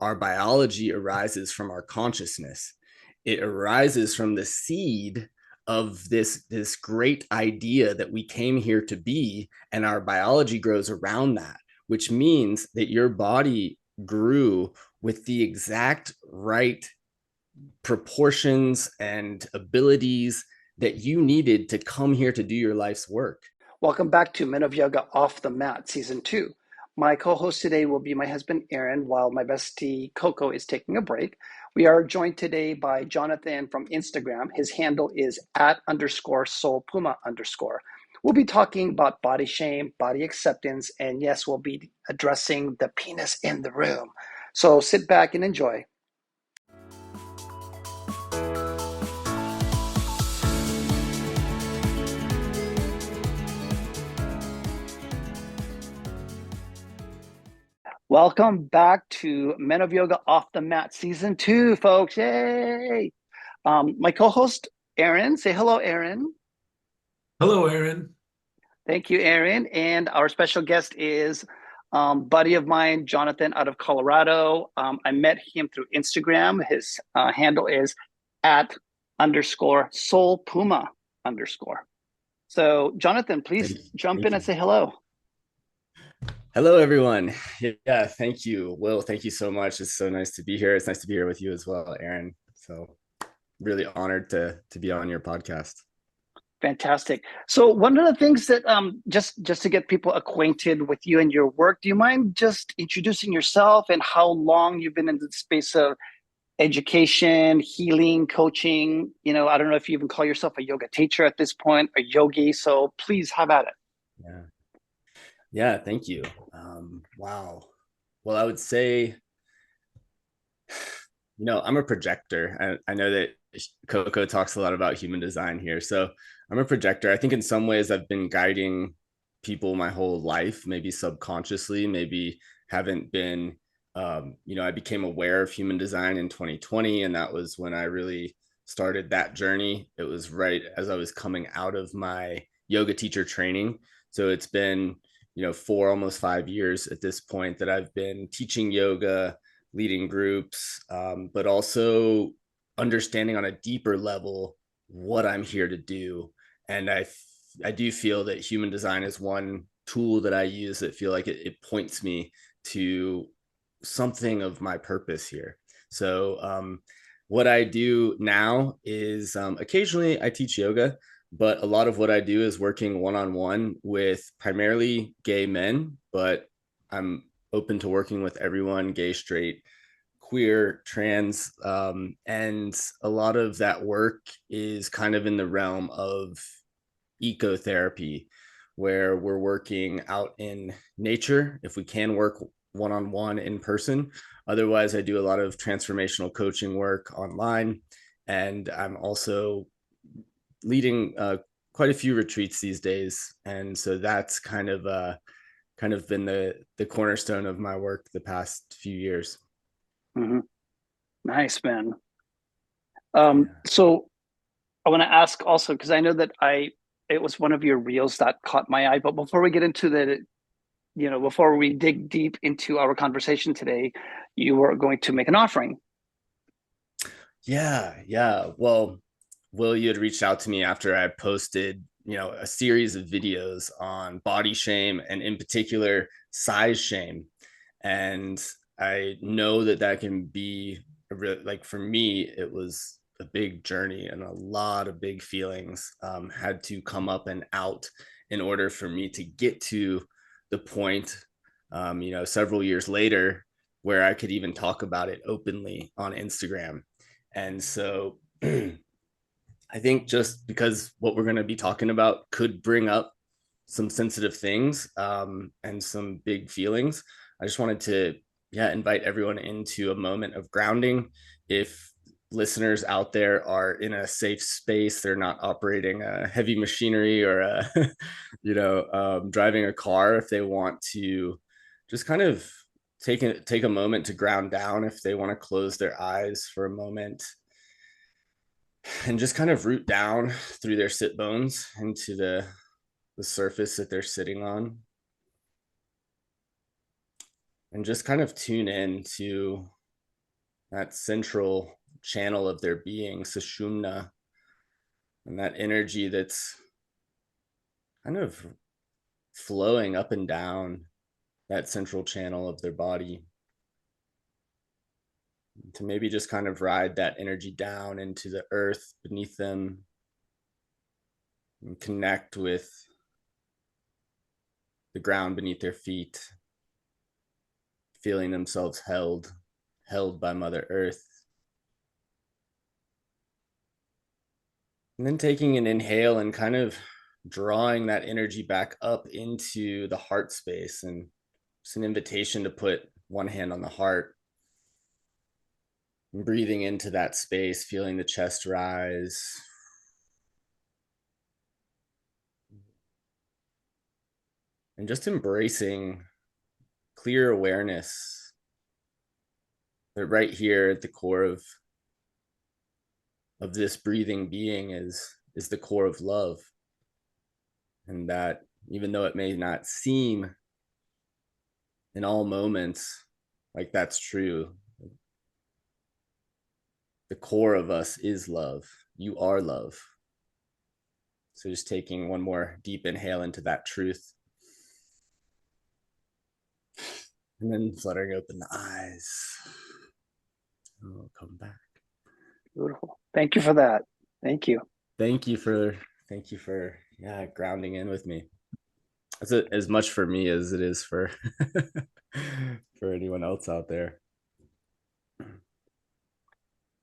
our biology arises from our consciousness. It arises from the seed of this great idea that we came here to be, and our biology grows around that, which means that your body grew with the exact right proportions and abilities that you needed to come here to do your life's work. Welcome back to Men of Yoga Off the Mat, Season 2. My co-host today will be my husband, Aaron, while my bestie, Coco, is taking a break. We are joined today by Jonathan from Instagram. His handle is @_soulpuma_. We'll be talking about body shame, body acceptance, and yes, we'll be addressing the penis in the room. So sit back and enjoy. Welcome back to Men of Yoga Off the Mat, Season 2, folks. Yay! My co-host, Aaron. Say hello, Aaron. Hello, Aaron. Thank you, Aaron. And our special guest is buddy of mine, Jonathan, out of Colorado. I met him through Instagram. His handle is @_soulpuma_. So, Jonathan, please jump in and say hello. Hello, everyone. Yeah, thank you, Will. Thank you so much. It's so nice to be here. It's nice to be here with you as well, Aaron. So really honored to be on your podcast. Fantastic. So one of the things that just to get people acquainted with you and your work, do you mind just introducing yourself and how long you've been in the space of education, healing, coaching? I don't know if you even call yourself a yoga teacher at this point, a yogi. So please have at it. Yeah, thank you. Wow. Well, I would say, I'm a projector. I know that Coco talks a lot about human design here. So I'm a projector. I think in some ways I've been guiding people my whole life, maybe subconsciously, maybe haven't been, I became aware of human design in 2020. And that was when I really started that journey. It was right as I was coming out of my yoga teacher training. So it's been, for almost 5 years at this point that I've been teaching yoga, leading groups, but also understanding on a deeper level what I'm here to do. And I do feel that human design is one tool that I use that feel like it points me to something of my purpose here. So what I do now is occasionally I teach yoga, but a lot of what I do is working one-on-one with primarily gay men, but I'm open to working with everyone, gay, straight, queer, trans, and a lot of that work is kind of in the realm of ecotherapy, where we're working out in nature if we can work one-on-one in person. Otherwise, I do a lot of transformational coaching work online, and I'm also leading quite a few retreats these days, and so that's kind of been the cornerstone of my work the past few years. Mm-hmm. Nice, man. So I want to ask also, because I know that it was one of your reels that caught my eye, but before we get into before we dig deep into our conversation today, you were going to make an offering. Yeah. Well, Will, you had reached out to me after I posted, a series of videos on body shame and in particular size shame. And I know that can be like, for me, it was a big journey and a lot of big feelings had to come up and out in order for me to get to the point, several years later where I could even talk about it openly on Instagram. And so I think just because what we're going to be talking about could bring up some sensitive things and some big feelings, I just wanted to, invite everyone into a moment of grounding. If listeners out there are in a safe space, they're not operating a heavy machinery or driving a car, if they want to just kind of take a moment to ground down, if they want to close their eyes for a moment and just kind of root down through their sit bones into the surface that they're sitting on, and just kind of tune in to that central channel of their being, sushumna, and that energy that's kind of flowing up and down that central channel of their body, to maybe just kind of ride that energy down into the earth beneath them and connect with the ground beneath their feet, feeling themselves held by Mother Earth. And then taking an inhale and kind of drawing that energy back up into the heart space. And it's an invitation to put one hand on the heart and breathing into that space, feeling the chest rise. And just embracing clear awareness that right here at the core of this breathing being is the core of love. And that even though it may not seem in all moments like that's true, the core of us is love. You are love. So just taking one more deep inhale into that truth. And then fluttering open the eyes. And we'll come back. Beautiful. Thank you for that. Thank you. Thank you for grounding in with me. It's as much for me as it is for for anyone else out there.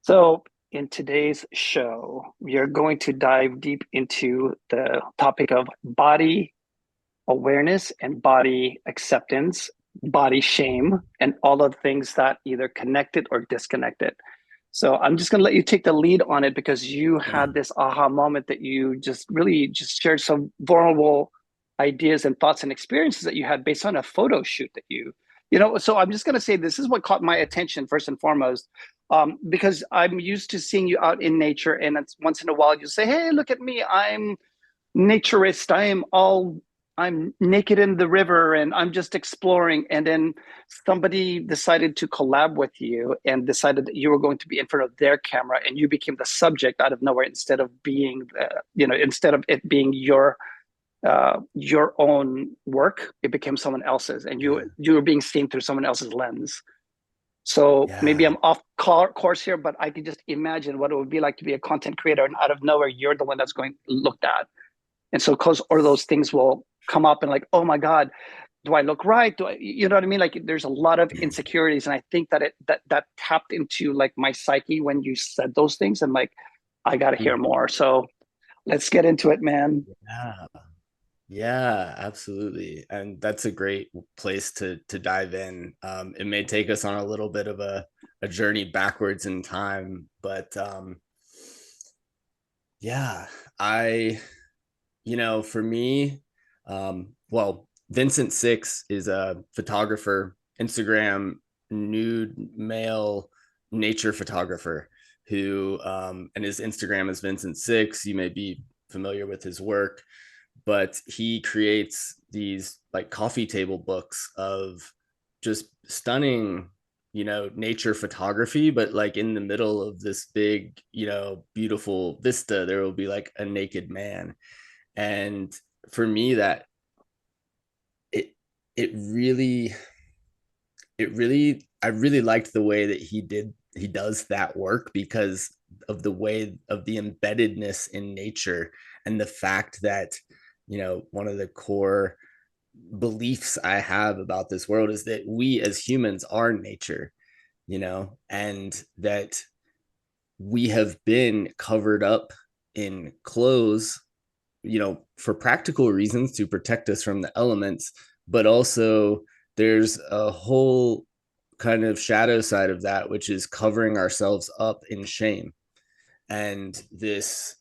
So, in today's show, we are going to dive deep into the topic of body awareness and body acceptance, body shame, and all of the things that either connect it or disconnect it. So I'm just going to let you take the lead on it because you had this aha moment that you just really just shared some vulnerable ideas and thoughts and experiences that you had based on a photo shoot that so I'm just going to say this is what caught my attention first and foremost, because I'm used to seeing you out in nature, and it's once in a while you say, hey, look at me, I'm naturist, I'm naked in the river and I'm just exploring. And then somebody decided to collab with you and decided that you were going to be in front of their camera, and you became the subject out of nowhere instead of being, instead of it being your own work, it became someone else's, and you were being seen through someone else's lens. So maybe I'm off course here, but I can just imagine what it would be like to be a content creator, and out of nowhere, you're the one that's going looked at. And so those things will come up and like, oh my God, do I look right? You know what I mean? Like there's a lot of insecurities. And I think that that tapped into like my psyche when you said those things, and like, I got to hear more. So let's get into it, man. Yeah. Yeah, absolutely. And that's a great place to dive in. It may take us on a little bit of a journey backwards in time, but yeah, for me, Vincent Six is a photographer, Instagram nude male nature photographer who, and his Instagram is Vincent Six. You may be familiar with his work, but he creates these like coffee table books of just stunning, nature photography, but like in the middle of this big, beautiful vista, there will be like a naked man. And for me, that it it really I really liked the way that he does that work because of the way of the embeddedness in nature, and the fact that one of the core beliefs I have about this world is that we as humans are nature, and that we have been covered up in clothes, for practical reasons to protect us from the elements, but also there's a whole kind of shadow side of that, which is covering ourselves up in shame. And this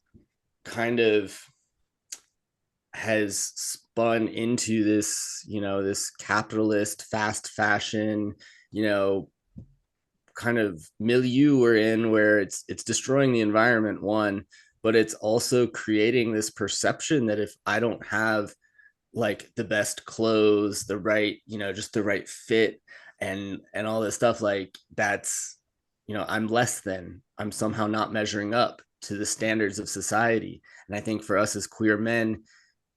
kind of has spun into this, this capitalist fast fashion, kind of milieu we're in, where it's destroying the environment, one, but it's also creating this perception that if I don't have like the best clothes, the right, just the right fit and all this stuff, like that's, I'm less than, I'm somehow not measuring up to the standards of society. And I think for us as queer men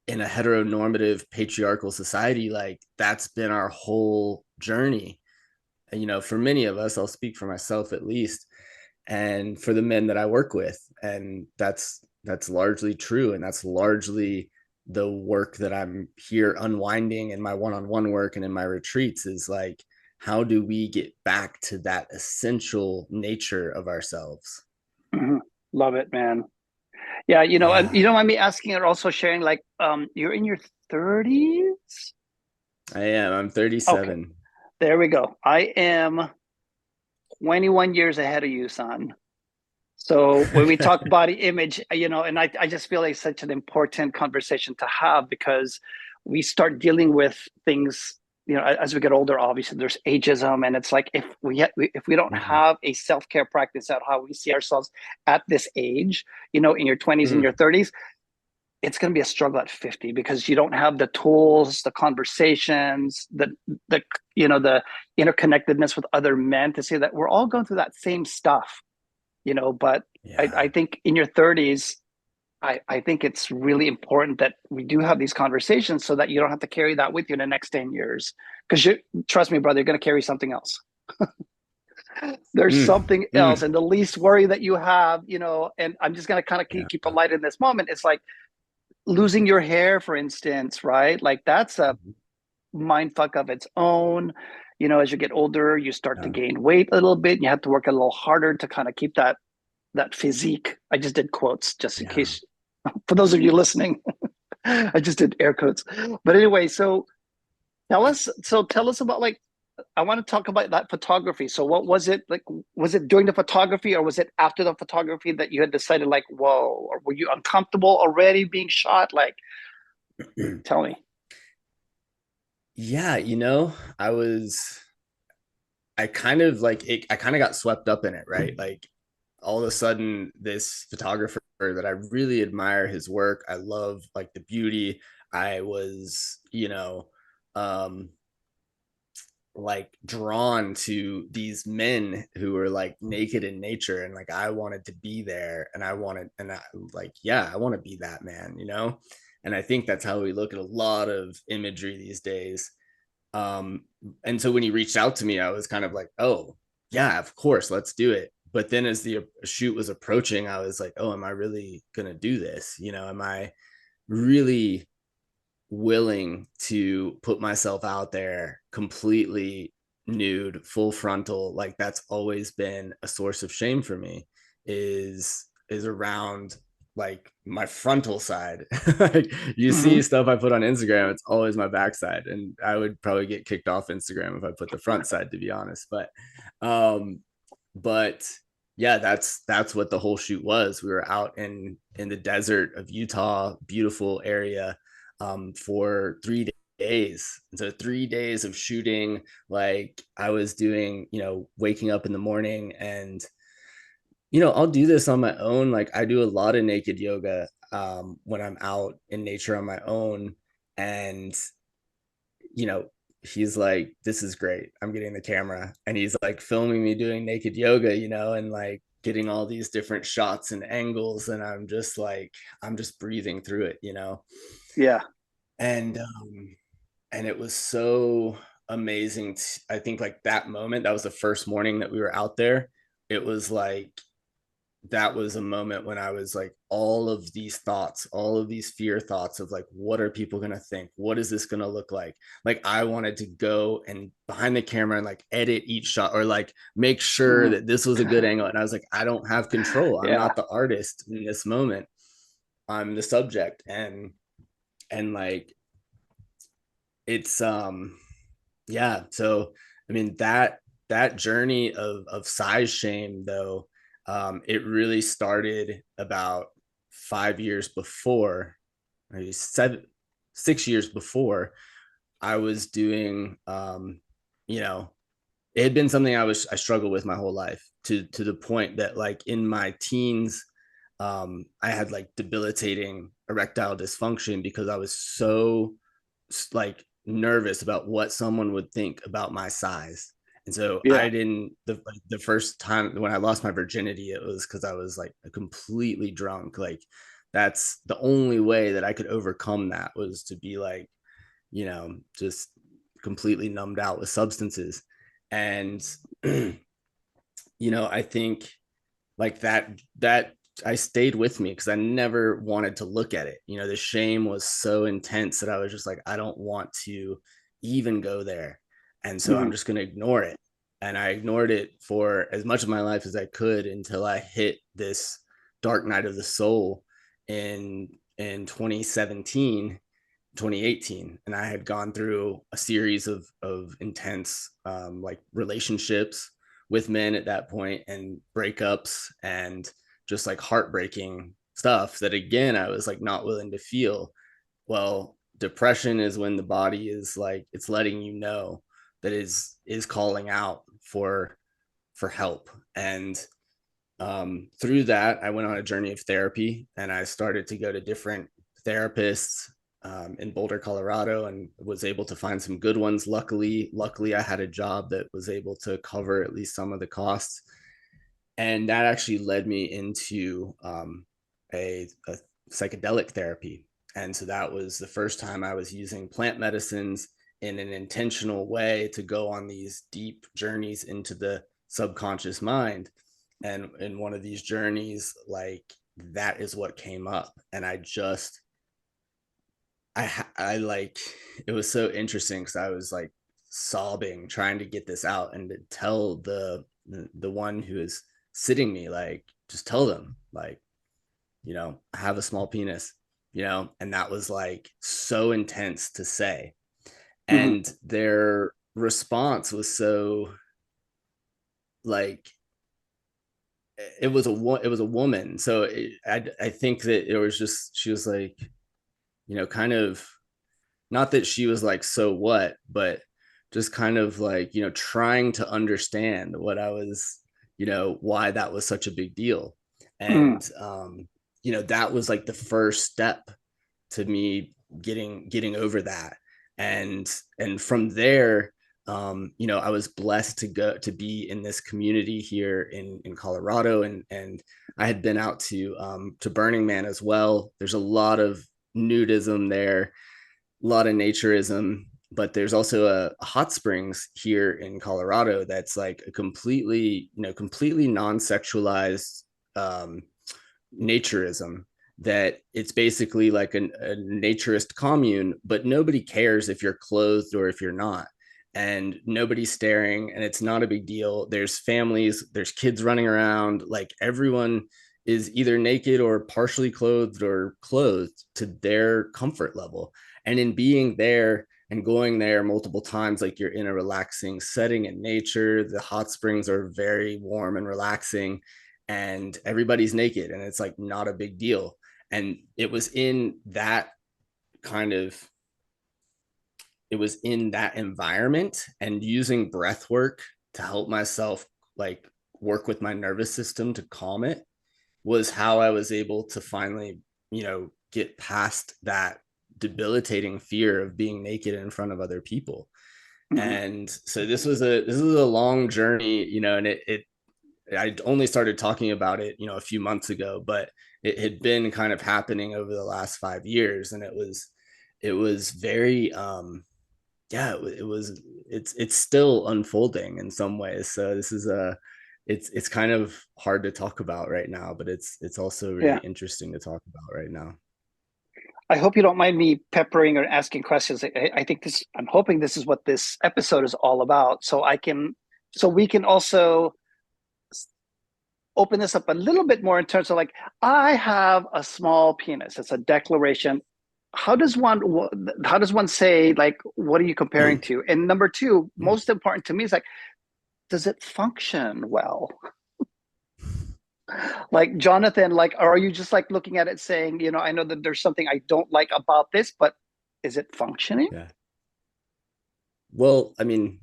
in a heteronormative patriarchal society, like that's been our whole journey. And, for many of us, I'll speak for myself at least, and for the men that I work with. And that's largely true. And that's largely the work that I'm here unwinding in my one-on-one work and in my retreats is like, how do we get back to that essential nature of ourselves? Mhm. Love it, man. Yeah, and Yeah, you don't mind me asking or also sharing, like, you're in your 30s? I am. I'm Okay, 37. there we go. I am 21 years ahead of you, son. So when we talk body image, and I just feel like it's such an important conversation to have because we start dealing with things, as we get older, obviously there's ageism. And it's like if we don't Mhm. have a self-care practice at how we see ourselves at this age, in your 20s and Mm. your 30s, it's going to be a struggle at 50 because you don't have the tools, the conversations, the interconnectedness with other men to say that we're all going through that same stuff, but I Yeah. think in your 30s, I think it's really important that we do have these conversations so that you don't have to carry that with you in the next 10 years. Because trust me, brother, you're going to carry something else. There's Mm. something else. Mm. And the least worry that you have, and I'm just going to kind of Yeah. keep a light in this moment. It's like losing your hair, for instance, right? Like that's a mind fuck of its own. As you get older, you start to Yeah. gain weight a little bit. And you have to work a little harder to kind of keep that physique. I just did quotes just in Yeah. case for those of you listening. I just did air quotes. But anyway, tell us about, like, I want to talk about that photography. So what was it like? Was it during the photography or was it after the photography that you had decided, like, whoa, or were you uncomfortable already being shot? Like, tell me. Yeah, I was I kind of like it, I kind of got swept up in it, right? Like all of a sudden this photographer that I really admire his work. I love like the beauty. I was, um like drawn to these men who were like naked in nature, and like I wanted to be there, and I like, yeah, I want to be that man. And I think that's how we look at a lot of imagery these days. um, and so when he reached out to me, I was kind of like, oh, yeah, of course, let's do it. But then as the shoot was approaching, I was like, oh, am I really going to do this? Am I really willing to put myself out there completely nude, full frontal? Like that's always been a source of shame for me, is around like my frontal side. Like you see Mm-hmm. stuff I put on Instagram, it's always my backside. And I would probably get kicked off Instagram if I put the front side, to be honest. Um, but yeah, that's what the whole shoot was. We were out in the desert of Utah, beautiful area, for 3 days. And so 3 days of shooting, like I was doing, waking up in the morning and, I'll do this on my own. Like I do a lot of naked yoga when I'm out in nature on my own. And, you know, he's like, this is great. I'm getting the camera. And he's like filming me doing naked yoga, and like getting all these different shots and angles. And I'm just like, I'm just breathing through it. Yeah. And and it was so amazing. I think like that moment, that was the first morning that we were out there. It was like that was a moment when I was like, all of these thoughts, all of these fear thoughts of like, what are people going to think? What is this going to look like? Like, I wanted to go and behind the camera and like edit each shot or like make sure Mm-hmm. that this was a good angle. And I was like, I don't have control. I'm Yeah. not the artist in this moment. I'm the subject. And like, it's, yeah. So, I mean, that journey of size shame though, it really started about 5 years before, maybe 6 years before. I was doing, you know it had been something I struggled with my whole life, to the point that like in my teens, I had like debilitating erectile dysfunction because I was so like nervous about what someone would think about my size. And so Yeah. I didn't the first time when I lost my virginity, it was because I was like completely drunk. Like that's the only way that I could overcome that was to be like, just completely numbed out with substances. And I think like that I stayed with me because I never wanted to look at it. The shame was so intense that I was just like, I don't want to even go there. And so I'm Hmm. just going to ignore it. And I ignored it for as much of my life as I could until I hit this dark night of the soul in 2017, 2018, and I had gone through a series of intense like relationships with men at that point, and breakups, and just like heartbreaking stuff that again I was like not willing to feel. Well, depression is when the body is like it's letting you know that is calling out for help. And through that, I went on a journey of therapy, and I started to go to different therapists in Boulder, Colorado, and was able to find some good ones. Luckily, I had a job that was able to cover at least some of the costs, and that actually led me into a psychedelic therapy. And so that was the first time I was using plant medicines in an intentional way to go on these deep journeys into the subconscious mind. And in one of these journeys, like that is what came up. And I like, it was so interesting because I was like sobbing trying to get this out and to tell the one who is sitting me, like, just tell them, like, I have a small penis, and that was like so intense to say. Hmm. And their response was so like, it was a woman. So I think that it was just, she was like, kind of, not that she was like, so what, but just kind of like, trying to understand what I was, why that was such a big deal. Hmm. And that was like the first step to me getting over that. And from there, I was blessed to go to be in this community here in Colorado, and I had been out to Burning Man as well. There's a lot of nudism there, a lot of naturism, but there's also a hot springs here in Colorado that's like a completely non-sexualized naturism, that it's basically like a naturist commune, but nobody cares if you're clothed or if you're not. And nobody's staring, and it's not a big deal. There's families, there's kids running around, like everyone is either naked or partially clothed or clothed to their comfort level. And in being there and going there multiple times, like you're in a relaxing setting in nature. The hot springs are very warm and relaxing, and everybody's naked, and it's like not a big deal. And kind of it was in that environment, and using breath work to help myself like work with my nervous system to calm it was how I was able to finally, get past that debilitating fear of being naked in front of other people. Hmm. And so this was a long journey, and it I only started talking about it, a few months ago, but it had been kind of happening over the last 5 years, and it was very yeah, it's still unfolding in some ways. So this is it's kind of hard to talk about right now, but it's also really Yeah. interesting to talk about right now. I hope you don't mind me peppering or asking questions. I think this, I'm hoping this is what this episode is all about. So we can also open this up a little bit more in terms of like, I have a small penis. It's a declaration. How does one, how does one say, like, what are you comparing to? And number two, most important to me is like, does it function well? Like, Jonathan, like, are you just like looking at it saying, I know that there's something I don't like about this, but is it functioning? Yeah. Well, I mean,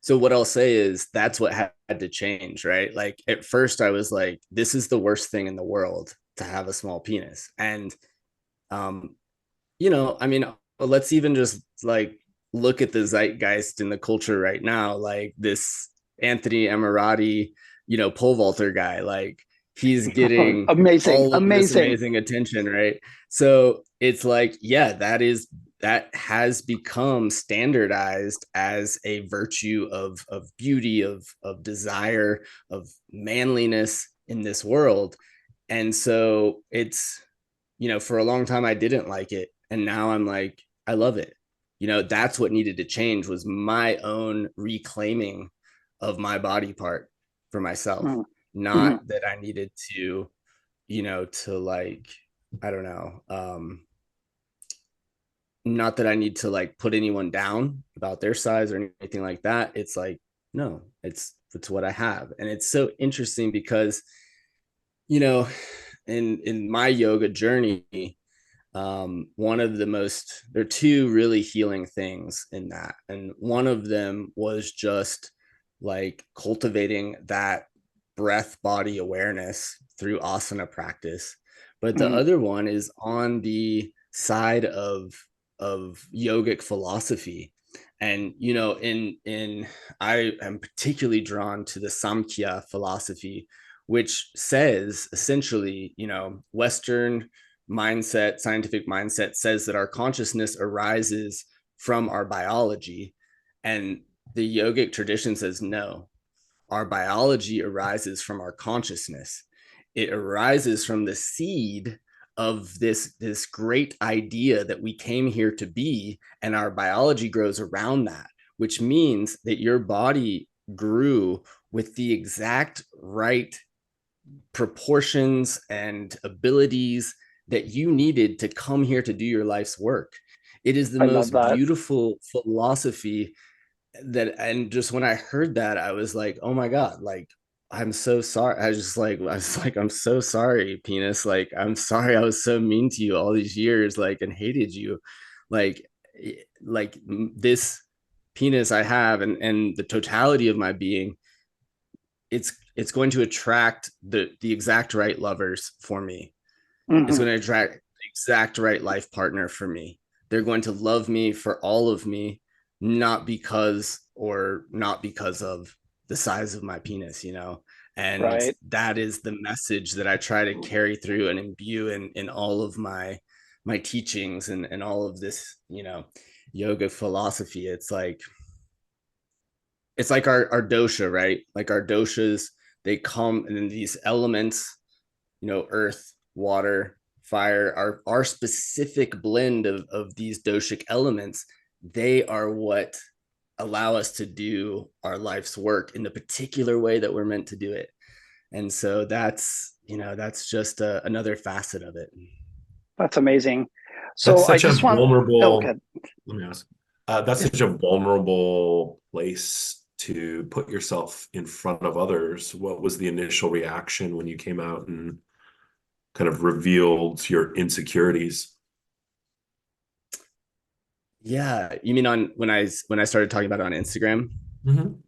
so what I'll say is that's what had to change, right? Like at first I was like, this is the worst thing in the world to have a small penis. And um, I mean, let's even just like look at the zeitgeist in the culture right now. Like Anthony Emirati, pole vaulter guy. Like he's getting Amazing, all of this amazing. amazing attention, right? So it's like, yeah, that has become standardized as a virtue of beauty, of desire, of manliness in this world. And so it's, for a long time I didn't like it. And now I'm like, I love it. That's what needed to change was my own reclaiming of my body part for myself. Mm-hmm. Not that I needed to, to like, I don't know, not that I need to like put anyone down about their size or anything like that. It's like, no, it's what I have. And it's so interesting because, you know, in my yoga journey, one of the most, there are two really healing things in that. And one of them was just like cultivating that breath body awareness through asana practice. But the Mm-hmm. other one is on the side of yogic philosophy. And in I am particularly drawn to the Samkhya philosophy, which says essentially, Western mindset, scientific mindset says that our consciousness arises from our biology. And the yogic tradition says no, our biology arises from our consciousness. It arises from the seed of this great idea that we came here to be, and our biology grows around that, which means that your body grew with the exact right proportions and abilities that you needed to come here to do your life's work. It is the I love most that. beautiful philosophy that, and just when I heard that, I was like, oh my God, like, I'm so sorry. I'm so sorry, penis. Like, I'm sorry I was so mean to you all these years, like, and hated you. Like, like this penis I have and the totality of my being, it's going to attract the exact right lovers for me. It's Mm-hmm. going to attract the exact right life partner for me. They're going to love me for all of me, not because of the size of my penis, And Right. that is the message that I try to carry through and imbue in all of my teachings and all of this, yoga philosophy. It's like our dosha, right? Like our doshas, they come in these elements, earth, water, fire, our specific blend of these doshic elements. They are what allow us to do our life's work in the particular way that we're meant to do it. And so that's just another facet of it. That's amazing. That's So I such a just want, oh, vulnerable, okay. let me ask, that's Yeah. such a vulnerable place to put yourself in front of others. What was the initial reaction when you came out and kind of revealed your insecurities? Yeah. You mean on when I started talking about it on Instagram? Mhm.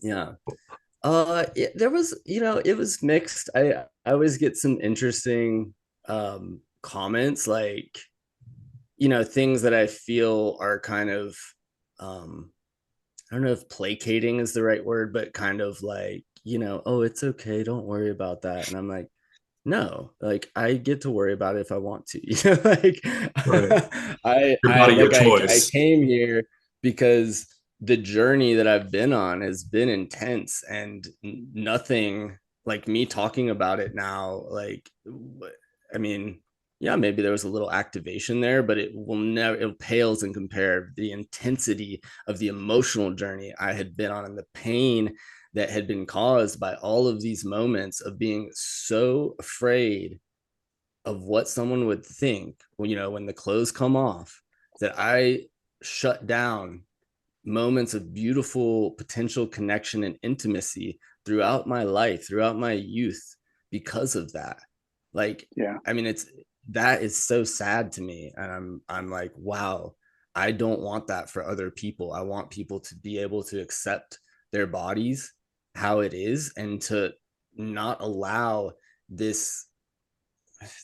Yeah. There was, it was mixed. I always get some interesting comments, like, things that I feel are kind of, um, I don't know if placating is the right word, but kind of like, oh, it's okay, don't worry about that. And I'm like, no, like I get to worry about it if I want to. Like Right. I Your I body, your like I choice. came here because the journey that I've been on has been intense, and nothing like me talking about it now, like, I mean, yeah, maybe there was a little activation there, but it pales in compare the intensity of the emotional journey I had been on and the pain that had been caused by all of these moments of being so afraid of what someone would think when the clothes come off, that I shut down moments of beautiful potential connection and intimacy throughout my life, throughout my youth, because of that. Like, Yeah. I mean, that is so sad to me. And I'm like, wow, I don't want that for other people. I want people to be able to accept their bodies how it is, and to not allow this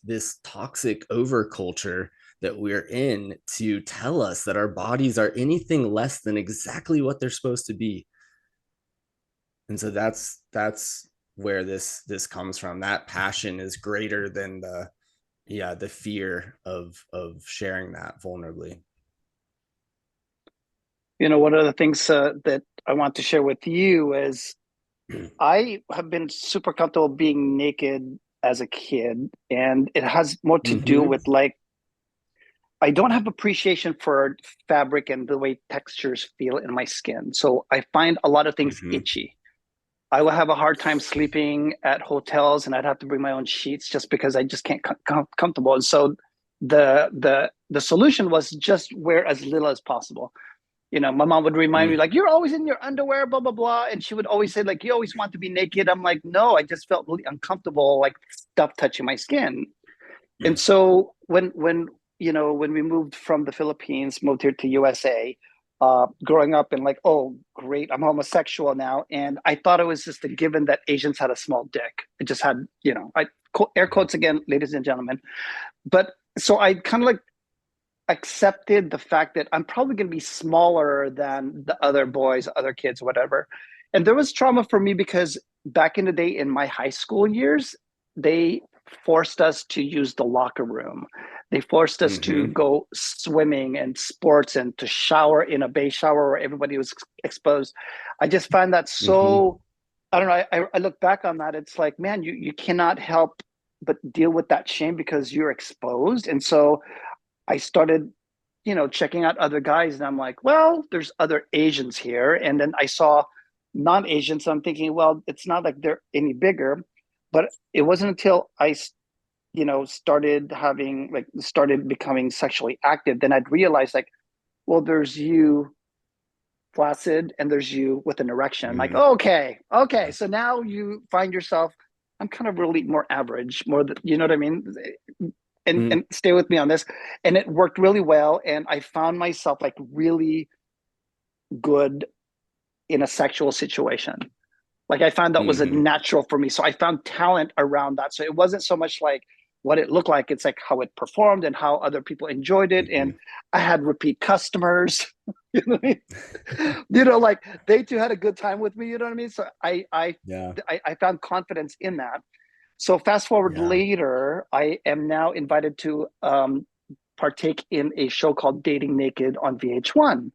this toxic overculture that we're in to tell us that our bodies are anything less than exactly what they're supposed to be. And so that's where this comes from. That passion is greater than the fear of sharing that vulnerably. One of the things that I want to share with you is I have been super comfortable being naked as a kid, and it has more to do Mm-hmm. with like I don't have appreciation for fabric and the way textures feel in my skin. So I find a lot of things Mm-hmm. itchy. I will have a hard time sleeping at hotels, and I'd have to bring my own sheets just because I just can't comfortable. And so the solution was just wear as little as possible. My mom would remind me Mm-hmm. like, "You're always in your underwear, blah blah blah," and she would always say like, "You always want to be naked." I'm like, "No, I just felt really uncomfortable, like stuff touching my skin." And so when we moved from the Philippines, moved here to USA, growing up and like, oh great, I'm homosexual now, and I thought it was just a given that Asians had a small dick. It just had, I air quotes again, ladies and gentlemen. But so I kind of like accepted the fact that I'm probably going to be smaller than the other boys, other kids, whatever. And there was trauma for me because back in the day in my high school years, they forced us to use the locker room. They forced us to Mm-hmm. go swimming and sports and to shower in a bay shower where everybody was exposed. I just find that Mm-hmm. so, I don't know. I look back on that. It's like, man, you cannot help but deal with that shame because you're exposed. And so I started, checking out other guys, and I'm like, well, there's other Asians here. And then I saw non-Asians. So I'm thinking, well, it's not like they're any bigger. But it wasn't until I, started becoming sexually active, then I'd realize like, well, there's you flaccid and there's you with an erection. I'm like, Mm-hmm. okay, okay. So now you find yourself, I'm kind of really more average, more, you know what I mean? Mm-hmm. And stay with me on this. And it worked really well. And I found myself like really good in a sexual situation. Like I found that was a Mm-hmm. natural for me. So I found talent around that. So it wasn't so much like what it looked like. It's like how it performed and how other people enjoyed it. And Mm-hmm. I had repeat customers. you know what I mean? Like they too had a good time with me. You know what I mean? So Yeah. I found confidence in that. So fast forward Yeah. later, I am now invited to partake in a show called Dating Naked on VH1.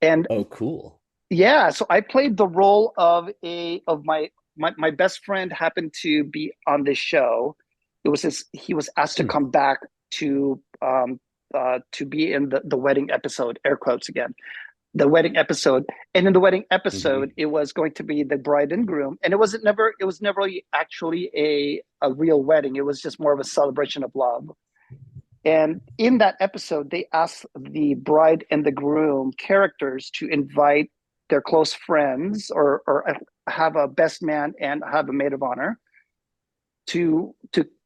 And Oh, cool. yeah, so I played the role of my best friend happened to be on this show. He was asked to Hmm. come back to be in the wedding episode, air quotes again, the wedding episode. And in the wedding Mm-hmm. episode, it was going to be the bride and groom. And it was never actually a real wedding. It was just more of a celebration of love. And in that episode, they asked the bride and the groom characters to invite their close friends or have a best man and have a maid of honor to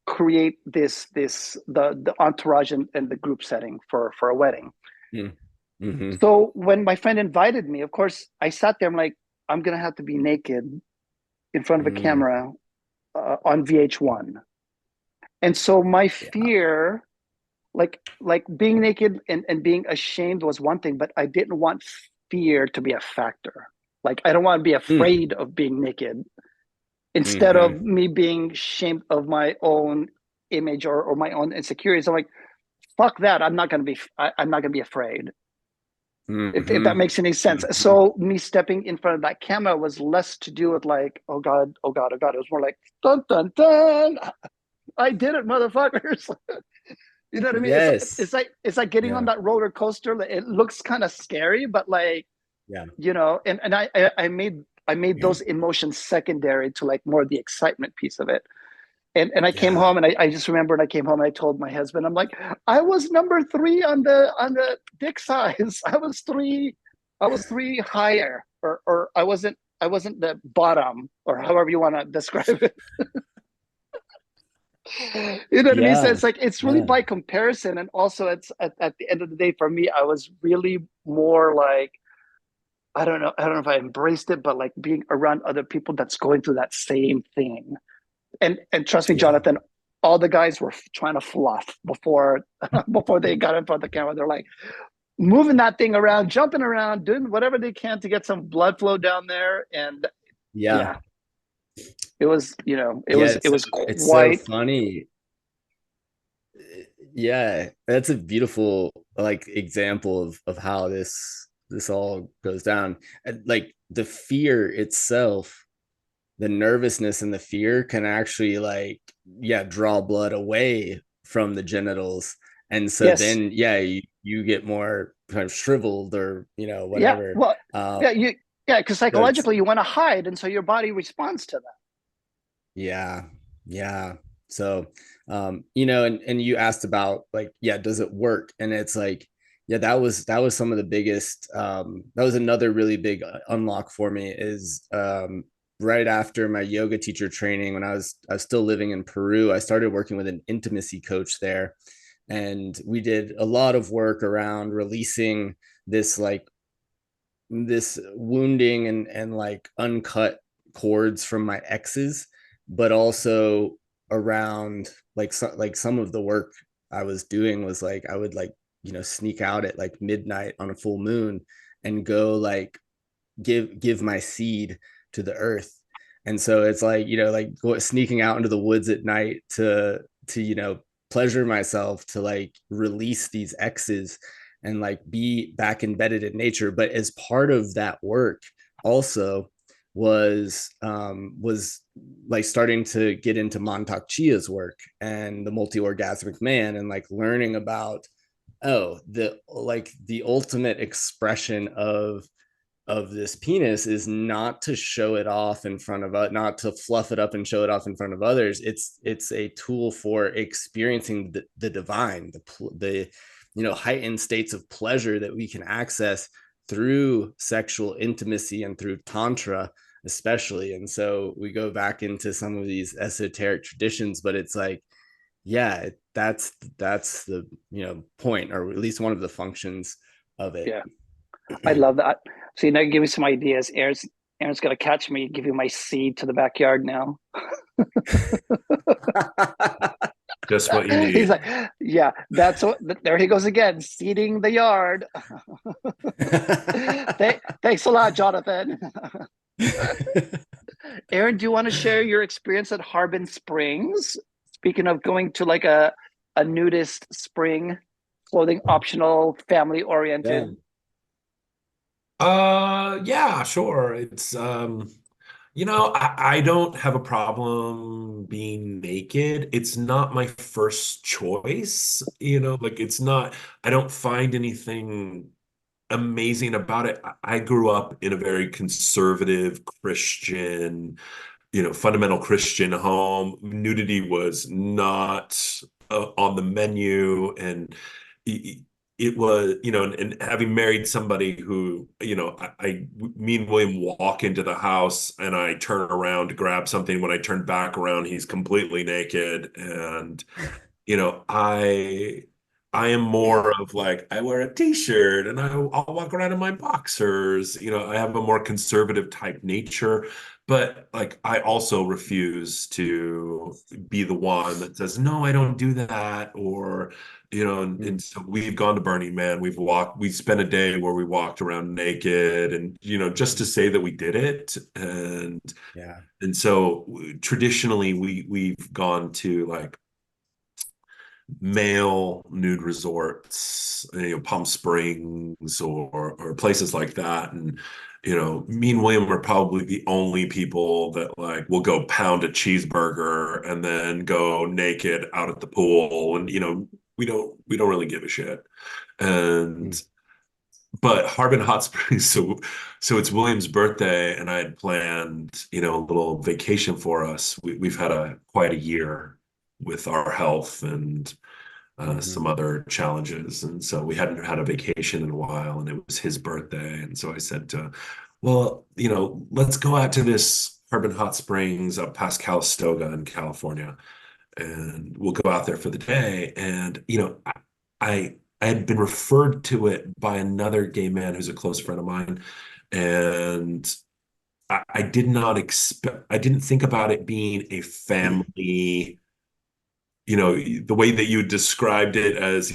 create the entourage and the group setting for a wedding. Mm-hmm. So when my friend invited me, of course, I sat there. I'm like, I'm gonna have to be naked in front of a Mm. camera on VH1. And so my Yeah. fear, like being naked and being ashamed was one thing, but I didn't want fear to be a factor. Like I don't want to be Mm. afraid of being naked instead Mm-hmm. of me being ashamed of my own image or my own insecurities. I'm like, fuck that. I'm not gonna be afraid. If that Mm-hmm. makes any sense. Mm-hmm. So me stepping in front of that camera was less to do with like, oh God, oh God, oh God. It was more like dun dun dun. I did it, motherfuckers. You know what I mean? Yes. It's like getting on Yeah. that roller coaster. It looks kind of scary, but like, Yeah. and I made those emotions secondary to like more the excitement piece of it. And I came Yeah. home and I just remembered I came home and I told my husband, I'm like, I was number three on the dick size. I was three higher, or I wasn't the bottom, or however you want to describe it. You know what I mean? So Yeah. it's like it's really Yeah. by comparison, and also it's at the end of the day for me, I was really more like I don't know if I embraced it, but like being around other people that's going through that same thing. And trust me, Yeah. Jonathan, all the guys were trying to fluff before before they got in front of the camera. They're like moving that thing around, jumping around, doing whatever they can to get some blood flow down there. And Yeah. Yeah, it was, Yeah, it it's was it's so quite, funny. Yeah, that's a beautiful like example of how this all goes down. And, like the fear itself, the nervousness and the fear can actually like yeah, draw blood away from the genitals. And so yes, then yeah, you get more kind of shriveled or yeah, whatever. well, Um yeah, yeah, because so it's psychologically you want to hide, and so your body responds to that. yeah, yeah. So, and you asked about like, yeah, does it work? And it's like, yeah, that was some of the biggest. That was another really big unlock for me. Is right after my yoga teacher training, when I was still living in Peru, I started working with an intimacy coach there, and we did a lot of work around releasing this like this wounding and like uncut cords from my exes, but also around like some of the work I was doing was like I would like sneak out at like midnight on a full moon and go like give my seed to the earth. And so it's like like sneaking out into the woods at night to pleasure myself, to like release these x's and like be back embedded in nature. But as part of that work also was like starting to get into Montauk Chia's work and the multi-orgasmic man, and like learning about the ultimate expression of this penis is not to show it off in front of not to fluff it up and show it off in front of others. It's a tool for experiencing the divine, the heightened states of pleasure that we can access through sexual intimacy and through tantra especially. And so we go back into some of these esoteric traditions, but it's like yeah, that's the point, or at least one of the functions of it. Yeah, I love that. So now give me some ideas. Aaron's gonna catch me, give you my seed to the backyard now. Just what you He's need. like, yeah, that's what. There he goes again, seeding the yard. Thanks a lot, Jonathan. Aaron, do you want to share your experience at Harbin Springs? Speaking of going to like a nudist spring, clothing optional, family Yeah. oriented. Yeah, sure. It's I don't have a problem being naked. It's not my first choice, like it's not, I don't find anything amazing about it. I grew up in a very conservative Christian, fundamental Christian home. Nudity was not on the menu, and it, it was, and having married somebody who, me and William walk into the house, and I turn around to grab something. When I turn back around, he's completely naked, and you know, I. I am more of like I wear a t-shirt and I'll walk around in my boxers. I have a more conservative type nature. But like, I also refuse to be the one that says, no, I don't do that. Or, and so we've gone to Burning Man. We spent a day where we walked around naked and, just to say that we did it. Yeah. And so traditionally we've gone to like male nude resorts, Palm Springs or places like that. And, me and William are probably the only people that like will go pound a cheeseburger and then go naked out at the pool. And, we don't really give a shit. And but Harbin Hot Springs, so it's William's birthday, and I had planned, a little vacation for us. We've had quite a year with our health and Mm-hmm. some other challenges. And so we hadn't had a vacation in a while, and it was his birthday. And so I said well, let's go out to this Harbin Hot Springs up past Calistoga in California, and we'll go out there for the day. And, I had been referred to it by another gay man who's a close friend of mine. And I I didn't think about it being a family, the way that you described it as,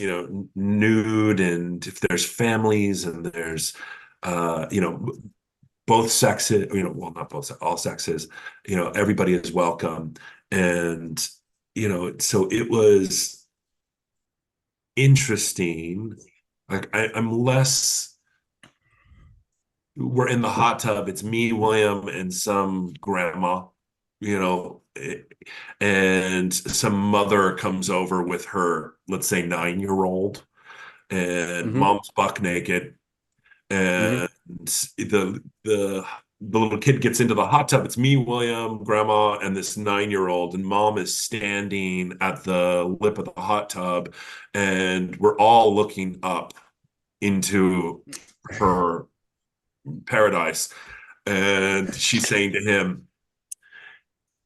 nude, and if there's families and there's, uh, you know, both sexes, well, not both, all sexes, everybody is welcome. And, so it was interesting. Like I'm less, we're in the hot tub. It's me, William, and some grandma, you know, eh, and some mother comes over with her, let's say 9-year-old, and Mm-hmm. mom's buck naked, Mm-hmm. and the little kid gets into the hot tub. It's me, William, grandma, and this 9-year-old, and mom is standing at the lip of the hot tub, and we're all looking up into her paradise. And she's saying to him,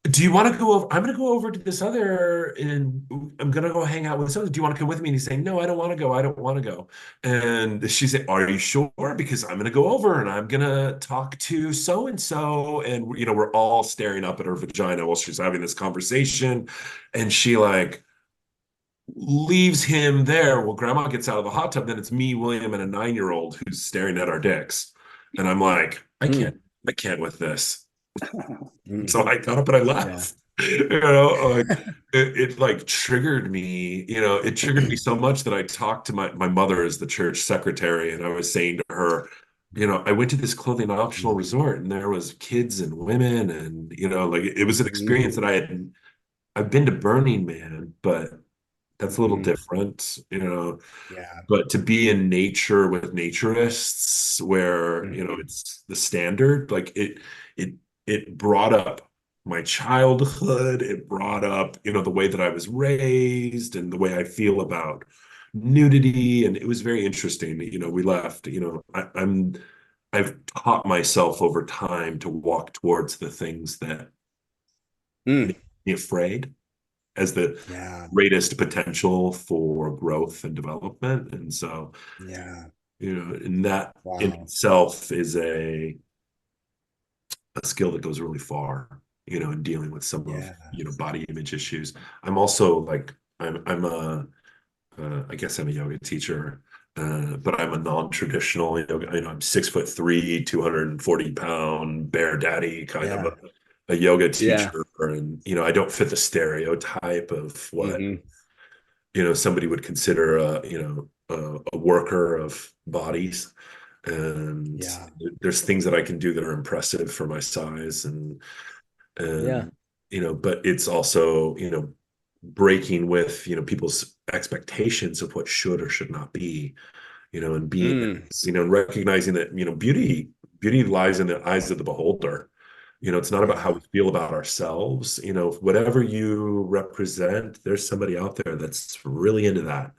do you want to go over? I'm going to go over to this other, and I'm going to go hang out with someone. Do you want to come with me? And he's saying, no, I don't want to go. I don't want to go. And she said, are you sure? Because I'm going to go over and I'm going to talk to so and so. And, we're all staring up at her vagina while she's having this conversation. And she like leaves him there. Well, grandma gets out of the hot tub. Then it's me, William, and a 9-year-old who's staring at our dicks. And I'm like, I can't with this. So Mm-hmm. I got up and I Yeah. left. Like it like triggered me, it triggered me so much that I talked to my mother as the church secretary, and I was saying to her, I went to this clothing optional resort and there was kids and women, and like it was an experience that I've been to Burning Man, but that's a little Mm-hmm. different, Yeah. but to be in nature with naturists where, Mm-hmm. it's the standard, like it it brought up my childhood. It brought up, the way that I was raised and the way I feel about nudity. And it was very interesting. We left, I've taught myself over time to walk towards the things that Mm. make me afraid as the Yeah. greatest potential for growth and development. And so, Yeah. and that in Wow. itself is a skill that goes really far, in dealing with some of, Yeah. body image issues. I'm also like, I'm a, I guess I'm a yoga teacher, but I'm a non-traditional yoga. I'm 6'3", 240-pound bear daddy kind of Yeah. a yoga Yeah. teacher. And, I don't fit the stereotype of what Mm-hmm. somebody would consider a worker of bodies. And Yeah. there's things that I can do that are impressive for my size, and Yeah. and but it's also, breaking with, people's expectations of what should or should not be, and being, Mm. and recognizing that, beauty lies in the eyes of the beholder. It's not about how Yeah. we feel about ourselves. Whatever you represent, there's somebody out there that's really into that,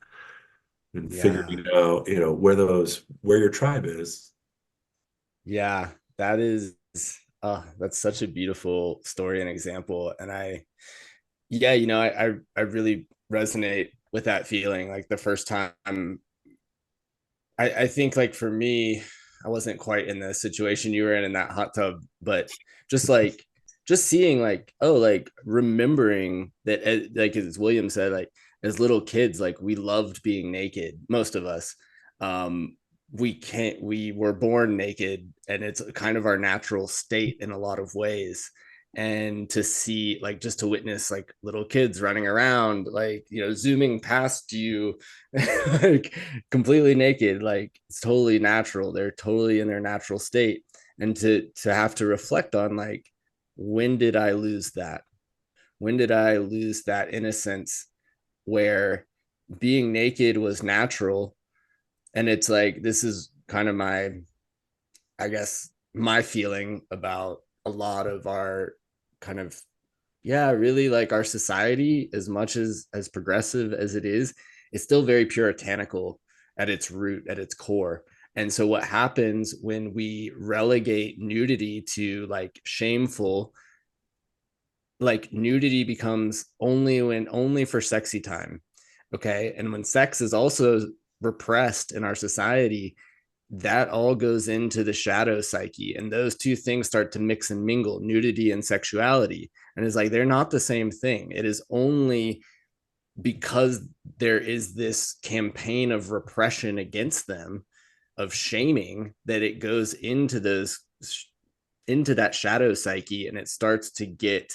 and Yeah. figuring out, where your tribe is. Yeah. That is, that's such a beautiful story and example. And yeah, I really resonate with that feeling. Like the first time, I think like for me, I wasn't quite in the situation you were in that hot tub, but just like just seeing like, oh, like remembering that, like as William said, like as little kids, like we loved being naked, most of us. um we were born naked, and it's kind of our natural state in a lot of ways. And to see, like, just to witness like little kids running around, like, zooming past you, like completely naked, like it's totally natural, they're totally in their natural state. And to have to reflect on, like, when did I lose that? When did I lose that innocence where being naked was natural? And it's like, this is kind of my, I guess, my feeling about a lot of our kind of, yeah, really, like our society, as much as progressive as it is, it's still very puritanical at its root, at its core. And so what happens when we relegate nudity to like shameful, like nudity becomes only for sexy time. Okay. And when sex is also repressed in our society, that all goes into the shadow psyche, and those two things start to mix and mingle, nudity and sexuality. And it's like they're not the same thing. It is only because there is this campaign of repression against them, of shaming, that it goes into those into that shadow psyche, and it starts to get